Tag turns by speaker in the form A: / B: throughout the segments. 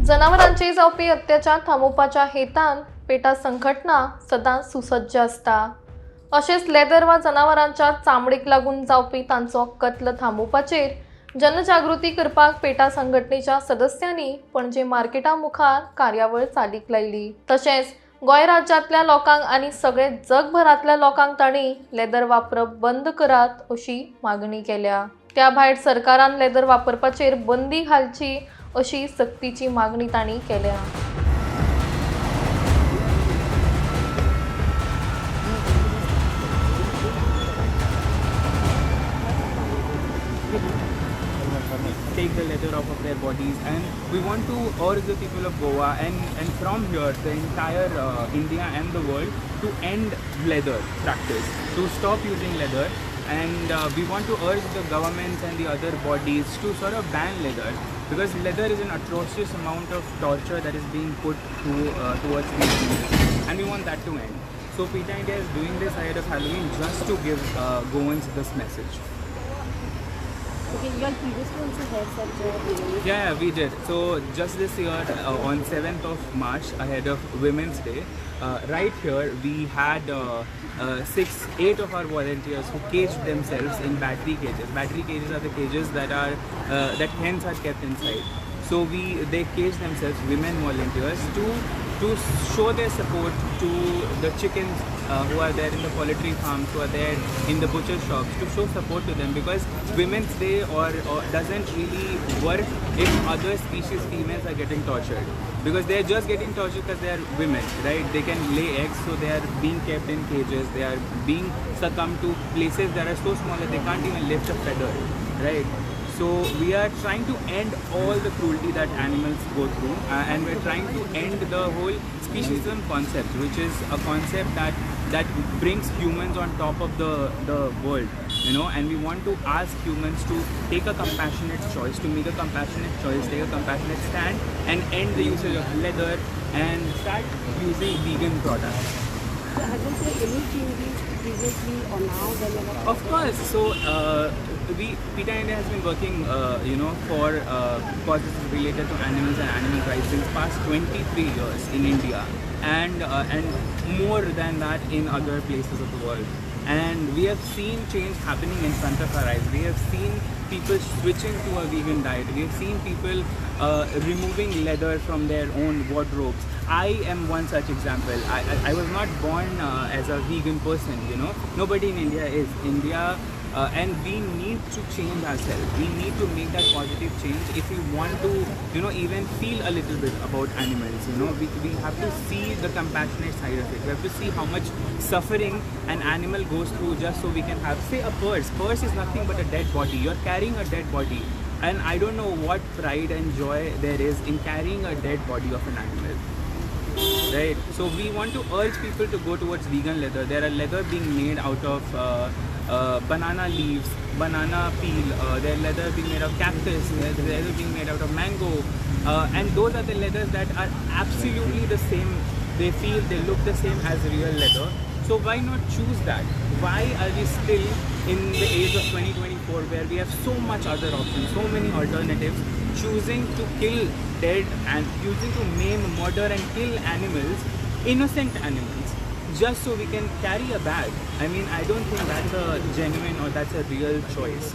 A: जनावरांचे जावपी अत्याचार थांबोवपाच्या हेतान पेटा संघटना सदां सुसज्ज आसता। अशेंच लेदर वा जनावरांच्या चामडीक लागून जावपी तांचो कत्ल थांबोवपाचेर जनजागृती करपाक पेटा संघटनेच्या सदस्यांनी पणजे मार्केटा मुखार कार्यावळ चालीक लायली। तशेंच गोंय राज्यांतल्या लोकांक आनी सगळे जगभरांतल्या लोकांक तांणी लेदर वापरप बंद करात अशी मागणी केल्या। त्या भायर सरकारान लेदर वापरपाचेर बंदी घालची अशी सक्तीची मागणी तांणी केल्या।
B: Take the leather off of their bodies, and we want to urge the people of Goa and from here the entire India and the world to end leather practice, to stop using leather, and we want to urge the governments and the other bodies to sort of ban leather, because leather is an atrocious amount of torture that is being put towards these people, and we want that to end. So PETA India is doing this ahead of Halloween just to give Goans this message.
C: Okay, you all previously also had such a
B: Yeah, we did. So just this year, on 7th of March, ahead of Women's Day, right here we had 8 of our volunteers who caged themselves in battery cages. Battery cages are the cages that hens are kept inside. So they caged themselves, women volunteers, to show their support to the chickens who are there in the poultry farms, who are there in the butcher shops, to show support to them, because Women's Day or doesn't really work if other species females are getting tortured, because they are just getting tortured because they are women, right? They can lay eggs, so they are being kept in cages, they are being succumbed to places that are so small that they can't even lift a feather, right? So we are trying to end all the cruelty that animals go through, and we're trying to end the whole speciesism concept, which is a concept that brings humans on top of the world, you know. And we want to ask humans to take a compassionate choice, to make a compassionate choice, take a compassionate stand, and end the usage of leather and start using vegan products.
C: So has there been any changes previously or now than
B: Of course. So PETA India has been working, for causes related to animals and animal rights since past 23 years in India, and more than that in other places of the world. And we have seen change happening in front of our eyes. We have seen people switching to a vegan diet. We have seen people removing leather from their own wardrobes. I am one such example. I was not born as a vegan person, you know. Nobody in India is. And we need to change ourselves. We need to make that positive change if we want to, even feel a little bit about animals. We have to see the compassionate side of it. We have to see how much suffering an animal goes through just so we can have, say, a purse. Purse is nothing but a dead body. You're carrying a dead body. And I don't know what pride and joy there is in carrying a dead body of an animal. Right? So we want to urge people to go towards vegan leather. There are leather being made out of banana leaves, banana peel, there are leather being made of cactus, there is leather being made out of mango, and those are the leathers that are absolutely the same. They look the same as real leather. So why not choose that? Why are we still in the age of 2024 where we have so much other options, so many alternatives, choosing to kill dead and choosing to maim, murder and kill animals, innocent animals, just so we can carry a bag? I mean, I don't think that's a genuine or that's a real choice.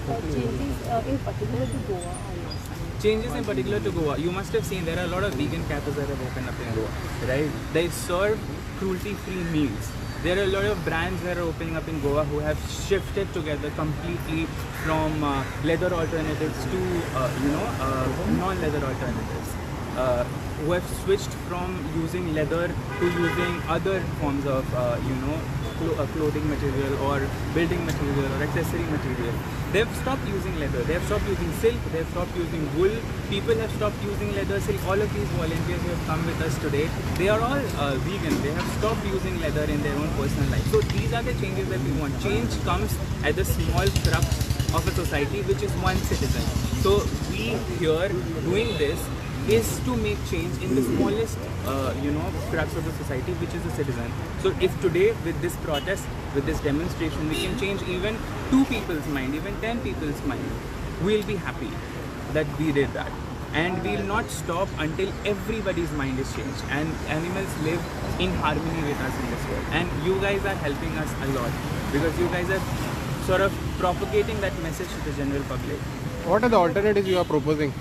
C: changes in particular to Goa or not?
B: Changes in particular to Goa. You must have seen there are a lot of vegan cafes that have opened up in Goa, right? They serve cruelty-free meals. There are a lot of brands that are opening up in Goa who have shifted together completely from leather alternatives to non-leather alternatives. Who have switched from using leather to using other forms of clothing material or building material or accessory material. They've stopped using leather, they've stopped using silk, they've stopped using wool. People have stopped using leather, silk. All of these volunteers who have come with us today, they are all vegan. They have stopped using leather in their own personal life. So these are the changes that we want. Change comes at the small crux of a society, which is one citizen. So we here doing this is to make change in the smallest crux of the society, which is the citizen. So if today with this protest, with this demonstration, we can change even 2 people's mind, even 10 people's mind, we'll be happy that we did that. and we will not stop until everybody's mind is changed and animals live in harmony with us in this world. And you guys are helping us a lot because you guys are sort of propagating that message to the general public.
D: What are the alternatives you are proposing?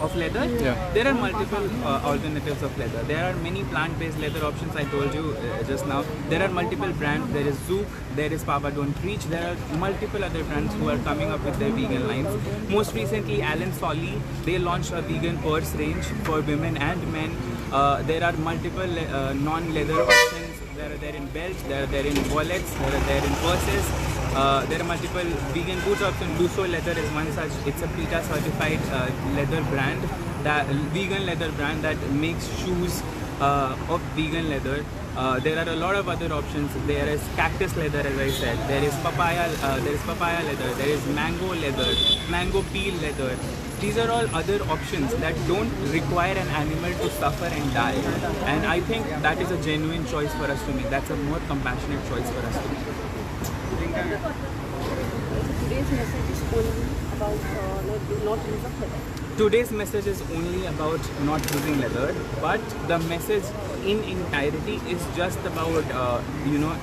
B: Of leather?
D: Yeah.
B: There are multiple alternatives of leather. There are many plant-based leather options, I told you just now. There are multiple brands. There is Zook, there is Papa Don't Preach. There are multiple other brands who are coming up with their vegan lines. Most recently, Alan Solly, they launched a vegan purse range for women and men. There are multiple non-leather options. There are there in belts, there are there in wallets, there are there in purses. There are multiple vegan boots options. Luso Leather is one such. It's a PETA certified leather brand, that vegan leather brand that makes shoes of vegan leather. There are a lot of other options. There is cactus leather, as I said. There is papaya leather. There is mango leather, mango peel leather. These are all other options that don't require an animal to suffer and die. And I think that is a genuine choice for us to make. That's a more compassionate choice for us to make.
C: Today's message is only about not use of leather.
B: Today's message is only about not using leather, but the message in entirety is just about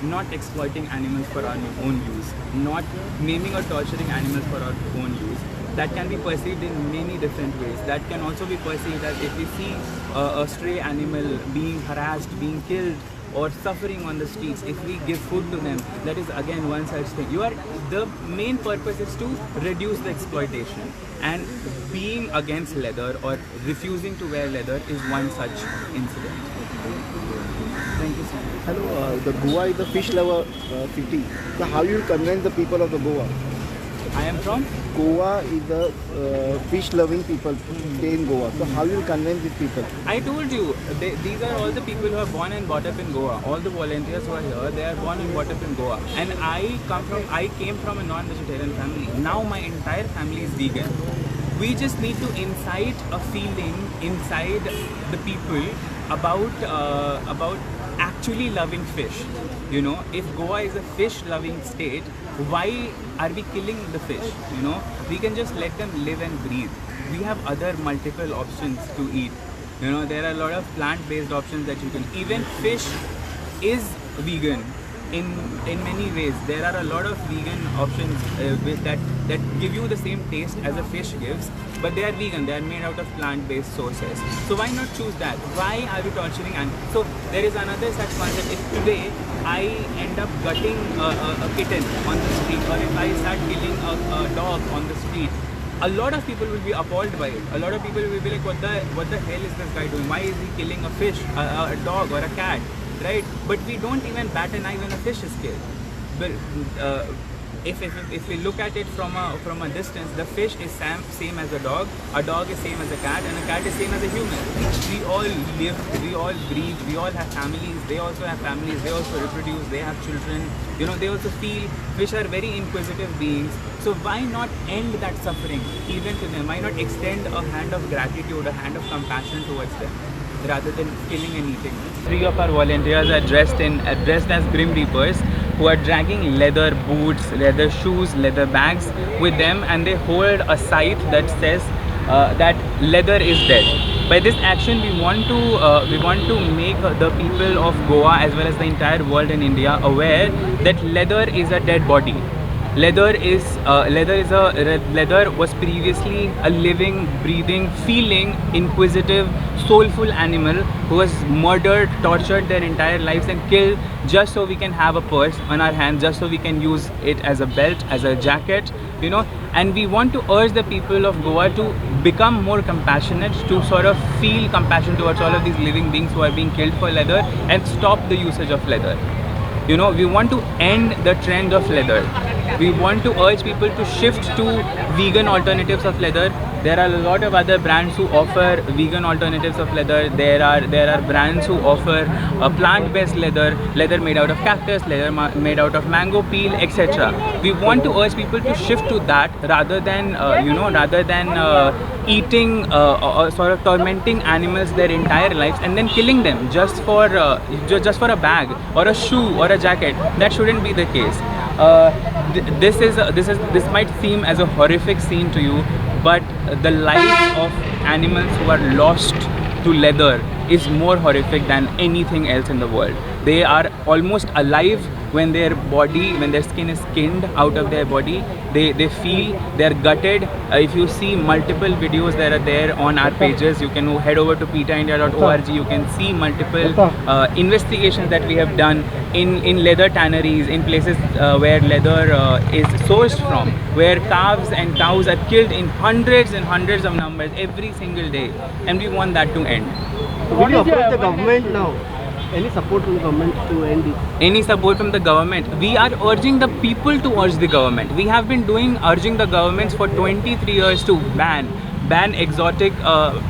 B: not exploiting animals for our own use, not maiming or torturing animals for our own use. That can be perceived in many different ways. That can also be perceived as if we see a stray animal being harassed, being killed, or suffering on the streets, if we give food to them, that is again one such thing. The main purpose is to reduce the exploitation, and being against leather or refusing to wear leather is one such incident. Thank you so much.
E: Hello, the Goa is a fish lover city. So how you will convince the people of the Goa?
B: I am from?
E: Goa is the fish loving people stay in Goa. So how you will convince these people?
B: I told you, these are all the people who are born and brought up in Goa. All the volunteers who are here, they are born and brought up in Goa. And I came from a non-vegetarian family. Now my entire family is vegan. We just need to incite a feeling inside the people about actually loving fish. You know, if Goa is a fish loving state, why are we killing the fish? You know, we can just let them live and breathe. We have other multiple options to eat. You know, there are a lot of plant-based options that you can. Even fish is vegan in many ways. There are a lot of vegan options that give you the same taste as a fish gives, but they are vegan. They are made out of plant-based sources. So why not choose that? Why are we torturing animals? So there is another such concept. If today I end up gutting a kitten on the street, or if I start killing a dog on the street, a lot of people will be appalled by it. A lot of people will be like, what the hell is this guy doing? Why is he killing a fish, a dog or a cat, right? But we don't even bat an eye when a fish is killed. But if we look at it from a distance, the fish is same as a dog is same as a cat, and a cat is same as a human. We all live, we all breathe, we all have families. They also have families. They also reproduce. They have children. You know, they also feel. Fish are very inquisitive beings. So why not end that suffering even to them? Why not extend a hand of gratitude, a hand of compassion towards them, rather than killing and eating? 3 of our volunteers are dressed as Grim Reapers, who are dragging leather boots, leather shoes, leather bags with them, and they hold a scythe that says that leather is dead. By this action, we want to make the people of Goa as well as the entire world in India aware that leather is a dead body. Leather was previously a living, breathing, feeling, inquisitive, soulful animal who was murdered, tortured their entire lives and killed just so we can have a purse on our hand, just so we can use it as a belt, as a jacket, you know. And we want to urge the people of Goa to become more compassionate, to sort of feel compassion towards all of these living beings who are being killed for leather, and stop the usage of leather. You know, we want to end the trend of leather. We want to urge people to shift to vegan alternatives of leather. There are a lot of other brands who offer vegan alternatives of leather. There are brands who offer plant-based leather made out of cactus, leather made out of mango peel, etc. We want to urge people to shift to that rather than eating or sort of tormenting animals their entire lives and then killing them just for a bag or a shoe or a jacket. That shouldn't be the case. This might seem as a horrific scene to you, but the lives of animals who are lost to leather is more horrific than anything else in the world. They are almost alive when their skin is skinned out of their body. They feel, they're gutted. If you see multiple videos that are there on our pages, you can head over to PETAindia.org. You can see multiple investigations that we have done in leather tanneries, in places where leather is sourced from, where calves and cows are killed in hundreds and hundreds of numbers every single day, and we want that to end.
F: Will you approach the government now? Any support from the government to end this?
B: Any support from the government? We are urging the people to urge the government. We have been urging the governments for 23 years to ban exotic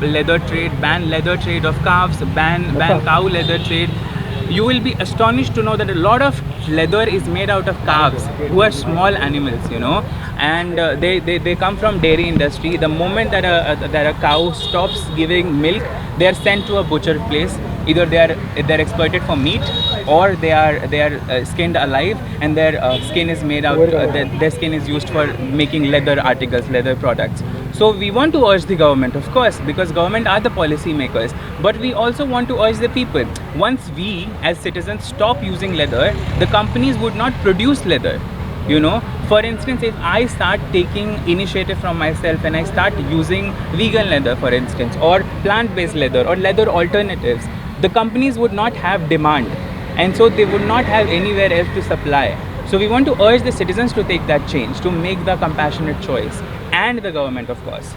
B: leather trade, ban leather trade of calves, ban cow leather trade. You will be astonished to know that a lot of leather is made out of calves, who are small animals, and they come from dairy industry. The moment that a cow stops giving milk, they are sent to a butcher place. Either they're exploited for meat, or they are skinned alive, and their skin is made out. Their skin is used for making leather articles, leather products. So we want to urge the government, of course, because government are the policy makers. But we also want to urge the people. Once we, as citizens, stop using leather, the companies would not produce leather. For instance, if I start taking initiative from myself and I start using vegan leather, for instance, or plant-based leather, or leather alternatives, the companies would not have demand, and so they would not have anywhere else to supply. So we want to urge the citizens to take that change, to make the compassionate choice, and the government, of course.